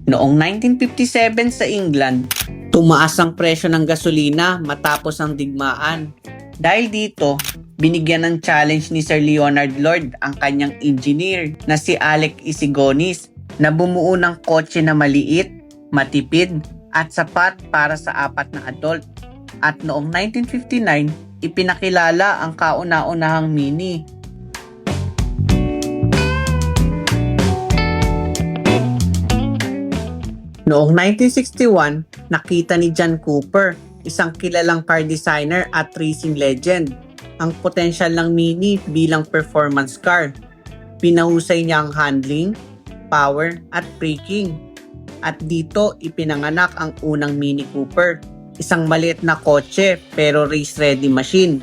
Noong 1957 sa England, tumaas ang presyo ng gasolina matapos ang digmaan. Dahil dito, binigyan ng challenge ni Sir Leonard Lord ang kanyang engineer na si Alec Isigonis na bumuo ng kotse na maliit, matipid at sapat para sa 4 na adult. At noong 1959, ipinakilala ang kauna-unahang Mini. Noong 1961, nakita ni John Cooper, isang kilalang car designer at racing legend, ang potensyal ng Mini bilang performance car. Pinahusay niya ang handling, power at braking. At dito ipinanganak ang unang Mini Cooper, isang maliit na kotse pero race-ready machine.